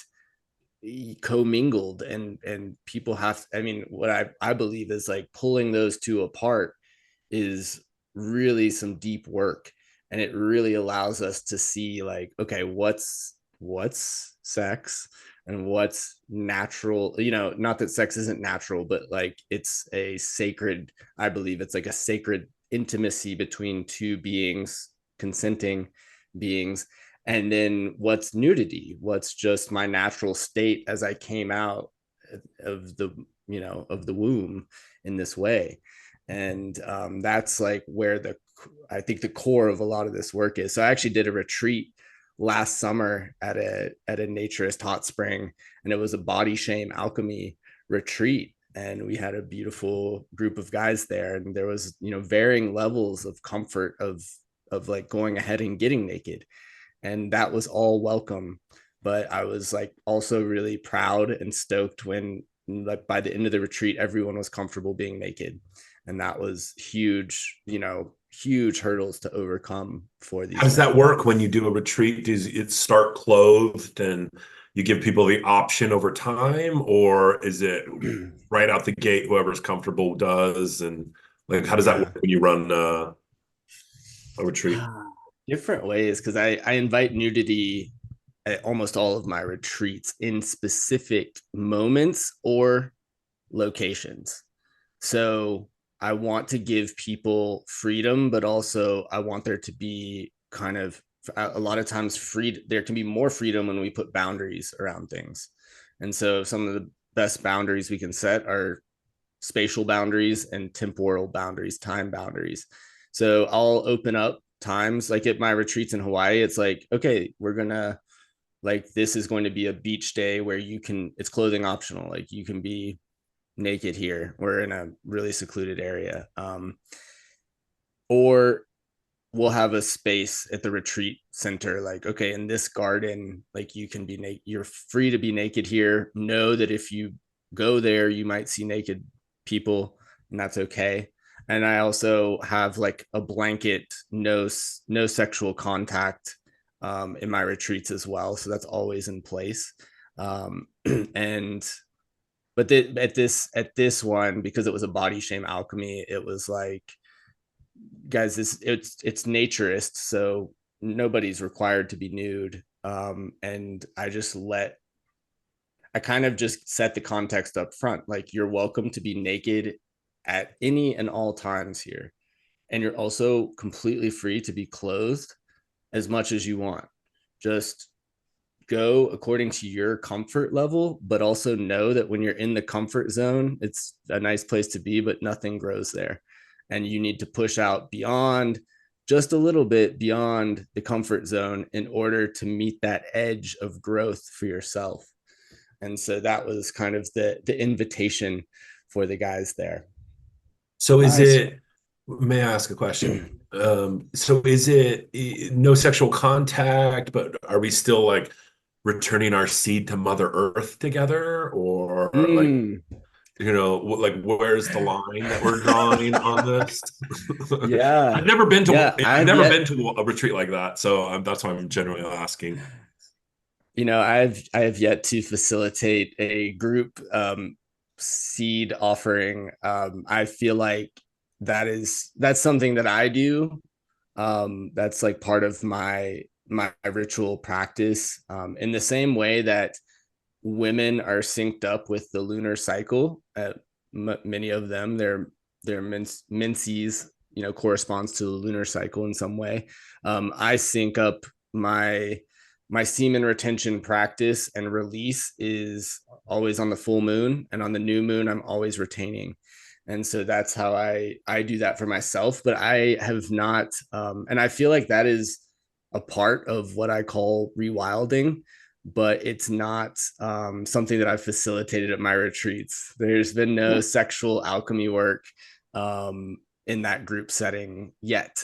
commingled, and people have, I mean, what I believe is like pulling those two apart is really some deep work, and it really allows us to see like, okay, what's sex and what's natural, not that sex isn't natural, but like it's a sacred, I believe it's like a sacred intimacy between two beings, consenting beings. And then what's nudity, what's just my natural state as I came out of the, of the womb in this way. And that's like where I think the core of a lot of this work is. So I actually did a retreat last summer at a naturist hot spring, and it was a body shame alchemy retreat, and we had a beautiful group of guys there, and there was, varying levels of comfort of like going ahead and getting naked, and that was all welcome. But I was like also really proud and stoked when, like, by the end of the retreat everyone was comfortable being naked, and that was huge, huge hurdles to overcome for How these does that men. work when you do a retreat? Does it start clothed and you give people the option over time, or is it right out the gate, whoever's comfortable does? And like, how does that work Yeah. when you run a retreat? Different ways, because I invite nudity at almost all of my retreats in specific moments or locations. So I want to give people freedom, but also I want there to be kind of a lot of times free. There can be more freedom when we put boundaries around things. And so some of the best boundaries we can set are spatial boundaries and temporal boundaries, time boundaries. So I'll open up times like at my retreats in Hawaii. It's like, okay, we're going to, like, this is going to be a beach day where it's clothing optional. Like you can be naked here. We're in a really secluded area. Or we'll have a space at the retreat center, like, okay, in this garden, like you can be naked. You're free to be naked here. Know that if you go there, you might see naked people, and that's okay. And I also have like a blanket, no sexual contact in my retreats as well. So that's always in place. And but at this one, because it was a body shame alchemy, it was like, guys, it's naturist, so nobody's required to be nude. And I kind of just set the context up front, like you're welcome to be naked at any and all times here, and you're also completely free to be clothed as much as you want. Just go according to your comfort level, but also know that when you're in the comfort zone, it's a nice place to be, but nothing grows there. And you need to push out beyond, just a little bit beyond the comfort zone in order to meet that edge of growth for yourself. And so that was kind of the invitation for the guys there. So is Nice. it, may I ask a question? So is it no sexual contact, but are we still like returning our seed to Mother Earth together? Or like, Mm. like where's the line that we're drawing on this? Yeah. I've never been to Yeah. I I've have never yet been to a retreat like that, so that's why I'm generally asking. I have yet to facilitate a group seed offering. I feel like that's something that I do. That's like part of my ritual practice. In the same way that women are synced up with the lunar cycle, many of them, their menses, corresponds to the lunar cycle in some way. I sync up my semen retention practice and release is always on the full moon, and on the new moon I'm always retaining. And so that's how I do that for myself. But I have not, and I feel like that is a part of what I call rewilding, but it's not something that I've facilitated at my retreats. There's been no sexual alchemy work in that group setting yet.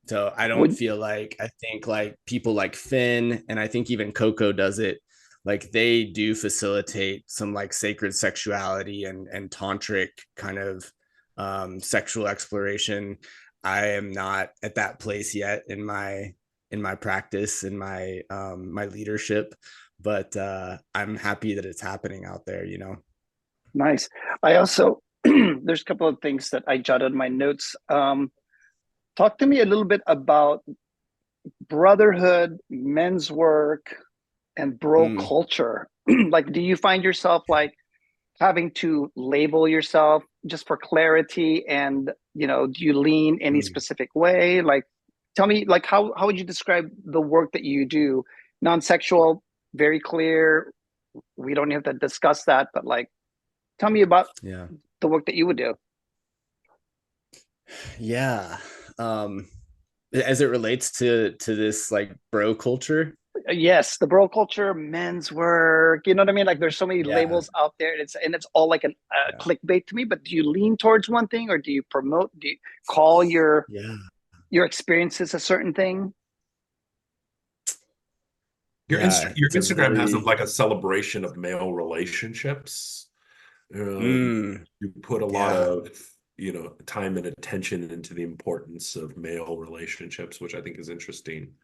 So I don't Would feel like, I think like people like Finn, and I think even Coco does it, like they do facilitate some like sacred sexuality and tantric kind of sexual exploration. I am not at that place yet in my practice, in my my leadership. But I'm happy that it's happening out there, you know. Nice. I also there's a couple of things that I jotted in my notes. Talk to me a little bit about brotherhood, men's work, and bro Mm, culture. Like, do you find yourself like having to label yourself just for clarity? And, do you lean any mm, specific way? Like, tell me, like, how would you describe the work that you do? Non-sexual, very clear. We don't have to discuss that, but like, tell me about yeah. the work that you would do. Yeah. Um, as it relates to this like bro culture. Yes, the bro culture, men's work. You know what I mean? Like, there's so many Yeah. labels out there, and it's all like an Yeah. clickbait to me. But do you lean towards one thing, or do you promote? Do you call Yeah. your experiences a certain thing? Yeah. Your It's a Instagram has really like a celebration of male relationships. Um, mm, you put a lot yeah. of, time and attention into the importance of male relationships, which I think is interesting.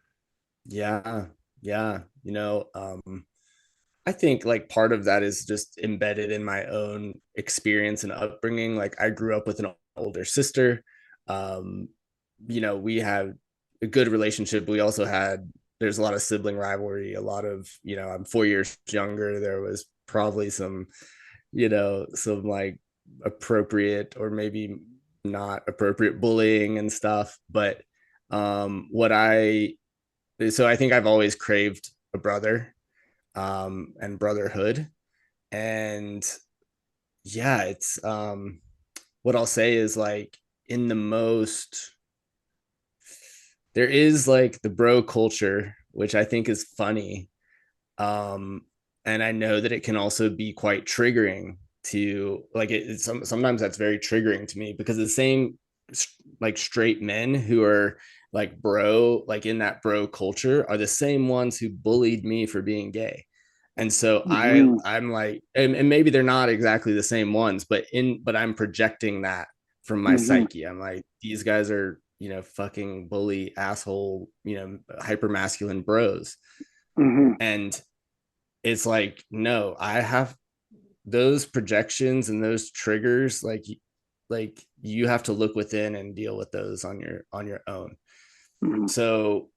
Yeah. Yeah. You know, I think like part of that is just embedded in my own experience and upbringing. Like I grew up with an older sister. Um, you know, we have a good relationship. We also had there's a lot of sibling rivalry, a lot of, you know, I'm 4 years younger. There was probably some, you know, some like appropriate or maybe not appropriate bullying and stuff. But what I so I think I've always craved a brother and brotherhood. And yeah, it's what I'll say is like in the most there is like the bro culture, which I think is funny. Um, and I know that it can also be quite triggering to like sometimes that's very triggering to me because the same like straight men who are like bro, like in that bro culture are the same ones who bullied me for being gay. And so Hmm. I'm like, and maybe they're not exactly the same ones, but I'm projecting that from my Hmm. psyche. I'm like, these guys are, you know, fucking bully asshole, you know, hyper masculine bros. Hmm. And it's like, no, I have those projections and those triggers, like you have to look within and deal with those on your own. Hmm. So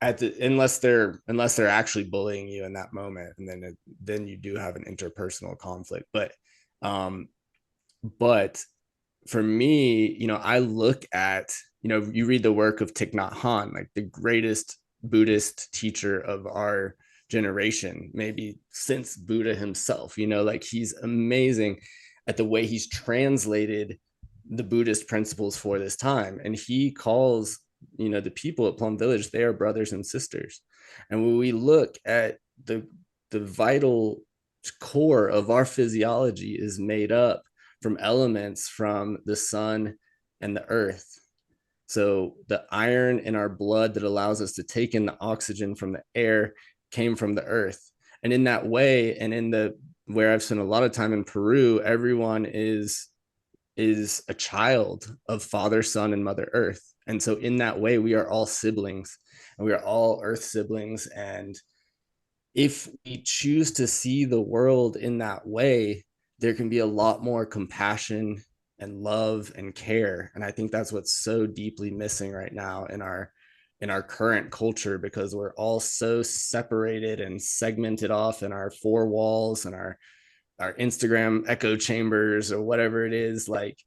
at the unless they're actually bullying you in that moment, and then you do have an interpersonal conflict. Um but for me, you know, I look at, you know, you read the work of Thich Nhat Hanh, like the greatest Buddhist teacher of our generation, maybe since Buddha himself, you know, like he's amazing at the way he's translated the Buddhist principles for this time. And he calls, you know, the people at Plum Village, they are brothers and sisters. And when we look at the vital core of our physiology is made up from elements from the sun and the earth. So the iron in our blood that allows us to take in the oxygen from the air came from the earth. And in that way, and in the where I've spent a lot of time in Peru, everyone is a child of Father, Son, and Mother Earth. And so in that way, we are all siblings and we are all earth siblings. And if we choose to see the world in that way, there can be a lot more compassion and love and care. And I think that's what's so deeply missing right now in our current culture, because we're all so separated and segmented off in our four walls and our Instagram echo chambers or whatever it is. Like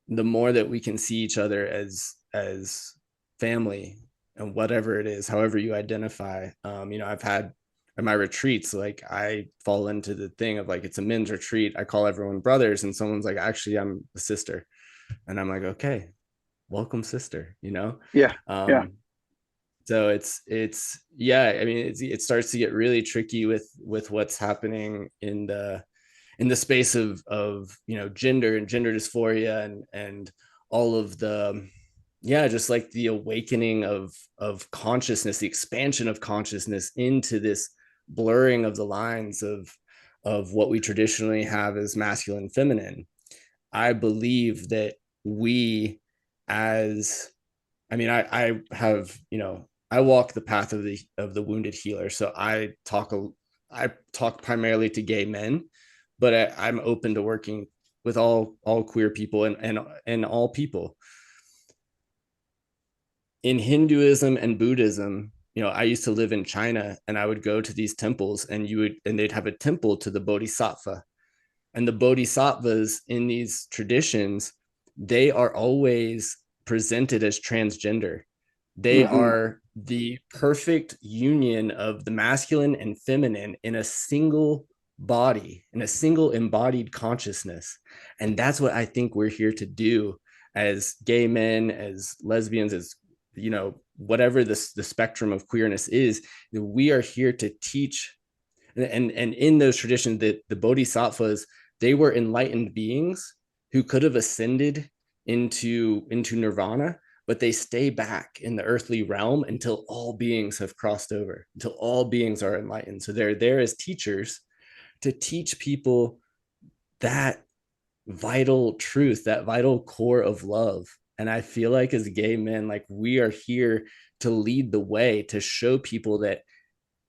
the more that we can see each other as family and whatever it is, however you identify. You know, I've had at my retreats, like I fall into the thing of like it's a men's retreat. I call everyone brothers, and someone's like, actually, I'm a sister, and I'm like, okay, welcome, sister. You know, Yeah. Yeah. um, so it's yeah. I mean, it starts to get really tricky with what's happening in the space of you know gender and gender dysphoria and all of the yeah, just like the awakening of consciousness, the expansion of consciousness into this blurring of the lines of what we traditionally have as masculine and feminine. I believe that we as I mean, I have, you know, I walk the path of the wounded healer. So I talk primarily to gay men, but I'm open to working with all queer people and all people. In Hinduism and Buddhism, I used to live in China, and I would go to these temples, and they'd have a temple to the Bodhisattva. And the Bodhisattvas in these traditions, they are always presented as transgender. They Mm-hmm. are the perfect union of the masculine and feminine in a single body, in a single embodied consciousness. And that's what I think we're here to do as gay men, as lesbians, as whatever the spectrum of queerness is. We are here to teach, and in those traditions, that the bodhisattvas, they were enlightened beings who could have ascended into nirvana, but they stay back in the earthly realm until all beings have crossed over, until all beings are enlightened. So they're there as teachers to teach people that vital truth, that vital core of love. And I feel like as gay men, like, we are here to lead the way, to show people that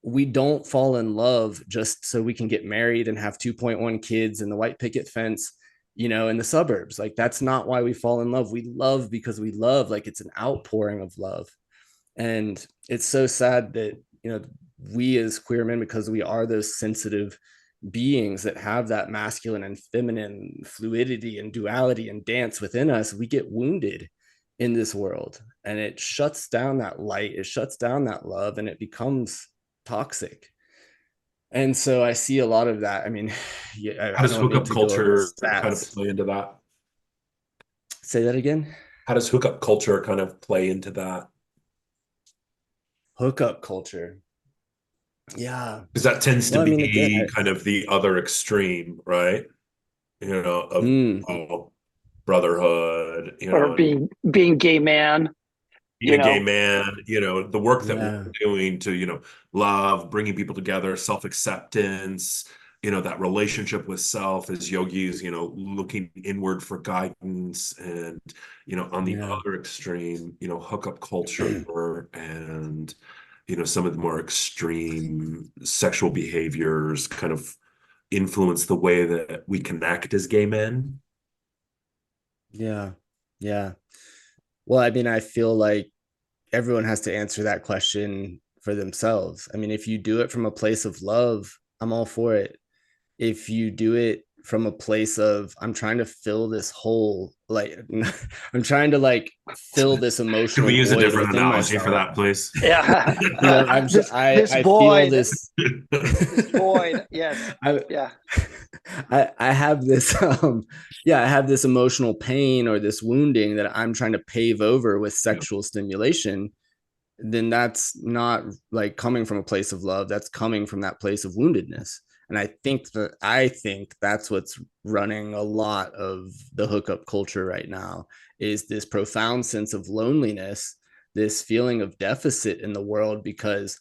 we don't fall in love just so we can get married and have 2.1 kids and the white picket fence, in the suburbs. Like, that's not why we fall in love. We love because we love. Like, it's an outpouring of love. And it's so sad that, we as queer men, because we are those sensitive beings that have that masculine and feminine fluidity and duality and dance within us, we get wounded in this world, and it shuts down that light, it shuts down that love, and it becomes toxic. And so I see a lot of that. I mean, yeah, How I does don't need hookup to go over culture kind of stats. play into that? Say that again. How does hookup culture kind of play into that? Hookup culture. Yeah. Because that tends to Well, I mean, again, be kind of the other extreme, right? Of mm, brotherhood, Or and being gay man, being you a gay know. man, the work that we're yeah, doing to, love, bringing people together, self-acceptance, that relationship with self as yogis, looking inward for guidance. And, on the yeah, other extreme, hookup culture and, some of the more extreme sexual behaviors kind of influence the way that we connect as gay men. yeah, yeah. Well, I mean, I feel like everyone has to answer that question for themselves. I mean, if you do it from a place of love, I'm all for it. If you do it from a place of, I'm trying to fill this hole, like, I'm trying to, like, fill this Could we emotional use a void different within analogy for myself. that, please? Yeah. This I feel void, this. this void. Yes. I, Yeah. I have this yeah, I have this emotional pain or this wounding that I'm trying to pave over with Yeah. sexual stimulation. Then that's not, like, coming from a place of love. That's coming from that place of woundedness. And I think that's what's running a lot of the hookup culture right now, is this profound sense of loneliness, this feeling of deficit in the world, because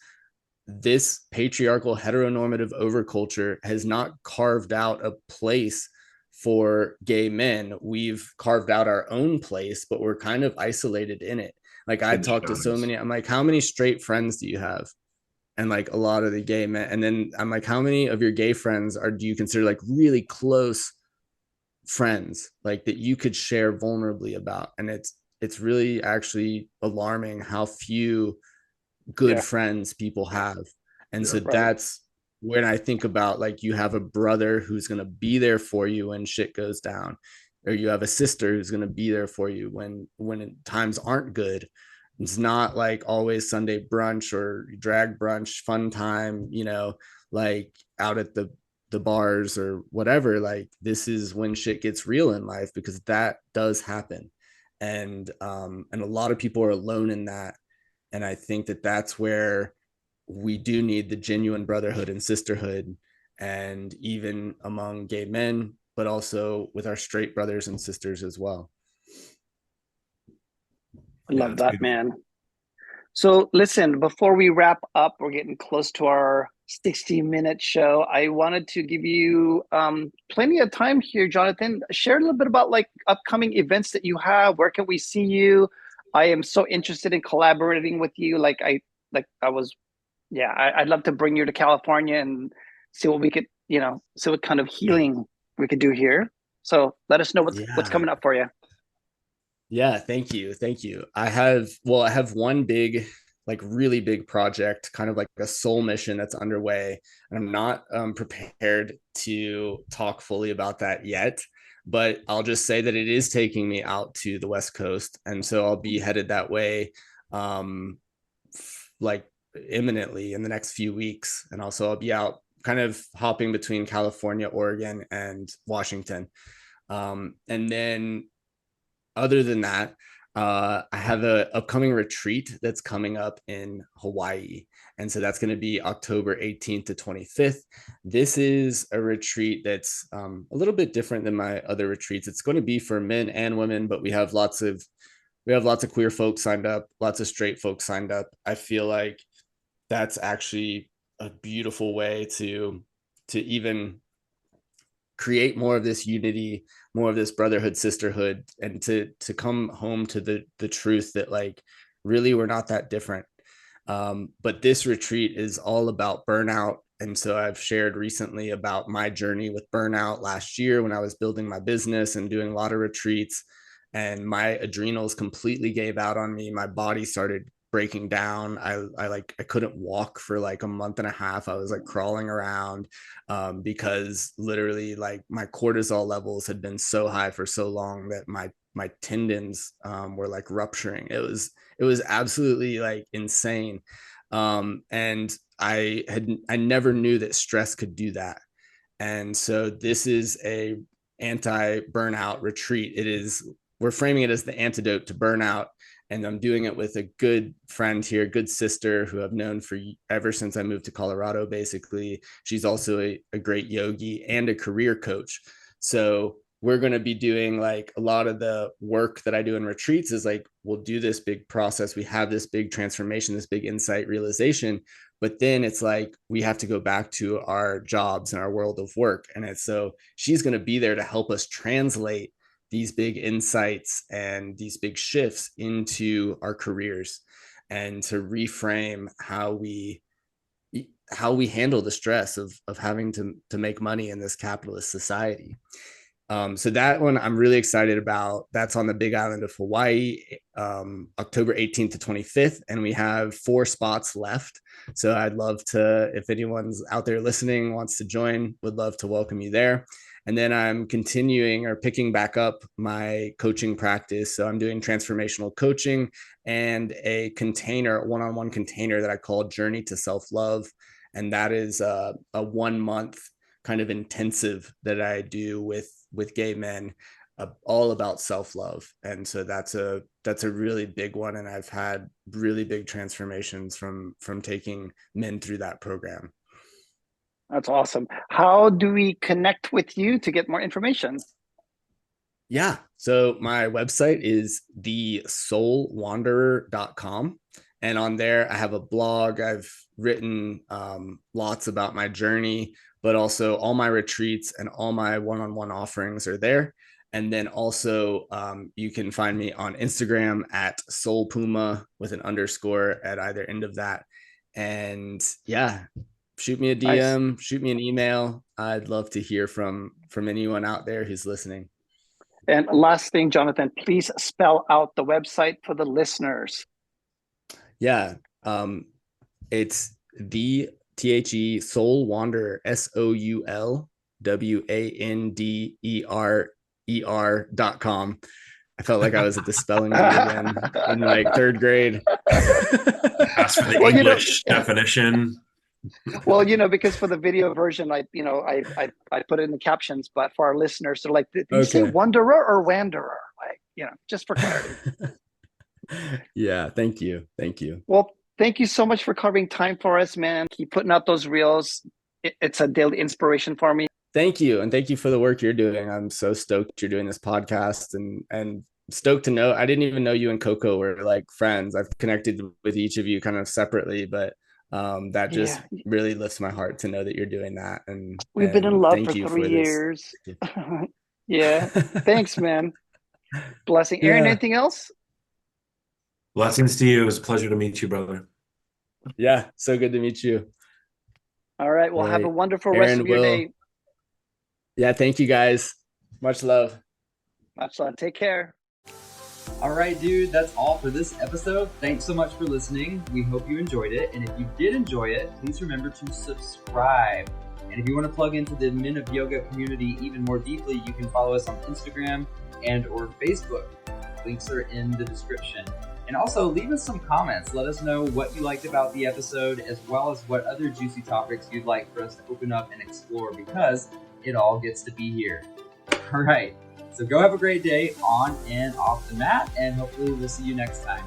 this patriarchal heteronormative overculture has not carved out a place for gay men. We've carved out our own place, but we're kind of isolated in it. Like, I In the talk to so shadows. many, I'm like, how many straight friends do you have? And, like, a lot of the gay men. And then I'm like, how many of your gay friends do you consider, like, really close friends, like, that you could share vulnerably about? And it's really actually alarming how few good Yeah. friends people have. And Yeah. so Right. that's when I think about, like, you have a brother who's going to be there for you when shit goes down, or you have a sister who's going to be there for you when times aren't good. It's not like always Sunday brunch or drag brunch fun time, like out at the bars or whatever. Like, this is when shit gets real in life, because that does happen. And a lot of people are alone in that. And I think that that's where we do need the genuine brotherhood and sisterhood, and even among gay men, but also with our straight brothers and sisters as well. I Yeah, love it's that, beautiful. man. So listen, before we wrap up, we're getting close to our 60-minute show. I wanted to give you plenty of time here, Jonathan. Share a little bit about, like, upcoming events that you have. Where can we see you? I am so interested in collaborating with you. Like, like I was, yeah, I'd love to bring you to California and see what we could, see what kind of healing we could do here. So let us know what's Yeah. coming up for you. Yeah, thank you. Thank you. I have one big, like really big project, kind of like a soul mission that's underway. And I'm not prepared to talk fully about that yet, but I'll just say that it is taking me out to the West Coast. And so I'll be headed that way um, like imminently in the next few weeks. And also I'll be out kind of hopping between California, Oregon, and Washington. And then other than that, I have a upcoming retreat that's coming up in Hawaii. And so that's going to be October 18th to 25th. This is a retreat that's a little bit different than my other retreats. It's going to be for men and women, but we have lots of queer folks signed up, lots of straight folks signed up. I feel like that's actually a beautiful way to even create more of this unity, more of this brotherhood, sisterhood, and to come home to the truth that like really we're not that different. But this retreat is all about burnout. And so I've shared recently about my journey with burnout last year when I was building my business and doing a lot of retreats. And my adrenals completely gave out on me. My body started breaking down. I couldn't walk for like a month and a half. I was like crawling around because literally like my cortisol levels had been so high for so long that my tendons were like rupturing. It was absolutely like insane. And I never knew that stress could do that. And so this is a anti-burnout retreat. We're framing it as the antidote to burnout. And I'm doing it with a good friend here, good sister who I've known for ever since I moved to Colorado, basically. She's also a great yogi and a career coach. So we're going to be doing like a lot of the work that I do in retreats is like, we'll do this big process. We have this big transformation, this big insight realization. But then it's like we have to go back to our jobs and our world of work. And it's so she's going to be there to help us translate these big insights and these big shifts into our careers and to reframe how we handle the stress of having to make money in this capitalist society. So that one I'm really excited about. That's on the Big Island of Hawaii, October 18th to 25th, and we have 4 spots left. So I'd love to, if anyone's out there listening wants to join, would love to welcome you there. And then I'm continuing or picking back up my coaching practice. So I'm doing transformational coaching and a container, one-on-one container that I call Journey to Self-Love. And that is a 1 month kind of intensive that I do with gay men, all about self-love. And so that's a really big one, and I've had really big transformations from taking men through that program. That's awesome. How do we connect with you to get more information? Yeah, so my website is thesoulwanderer.com, and on there I have a blog. I've written lots about my journey, but also all my retreats and all my one-on-one offerings are there. And then also you can find me on Instagram at Soul Puma with an underscore at either end of that. And yeah, shoot me a Nice. DM, shoot me an email. I'd love to hear from anyone out there who's listening. And last thing, Jonathan, please spell out the website for the listeners. Yeah. It's the THE Soul Wanderer, SOULWANDERER.com. I felt like I was at the spelling bee again in like 3rd grade. Ask for the Well, English definition. well, because for the video version, I put it in the captions, but for our listeners, they're like, did you say Okay. wanderer or wanderer? Like, just for clarity. Yeah, thank you. Thank you. Well, thank you so much for carving time for us, man. Keep putting out those reels. It's a daily inspiration for me. Thank you. And thank you for the work you're doing. I'm so stoked you're doing this podcast and stoked to know. I didn't even know you and Coco were like friends. I've connected with each of you kind of separately, but that just Yeah, really lifts my heart to know that you're doing that. we've been in And love thank for you three for this. years. Yeah, thanks, man. Blessing. Aaron, Yeah. anything else? Blessings to you. It was a pleasure to meet you, brother. Yeah, so good to meet you. All right. All Well, have a right, wonderful rest Aaron, of your Will. day. Yeah, thank you guys. Much love. Much love. Take care. All right, dude, that's all for this episode. Thanks so much for listening. We hope you enjoyed it. And if you did enjoy it, please remember to subscribe. And if you want to plug into the Men of Yoga community even more deeply, you can follow us on Instagram and or Facebook. Links are in the description. And also leave us some comments. Let us know what you liked about the episode, as well as what other juicy topics you'd like for us to open up and explore, because it all gets to be here. All right. So go have a great day on and off the mat, and hopefully we'll see you next time.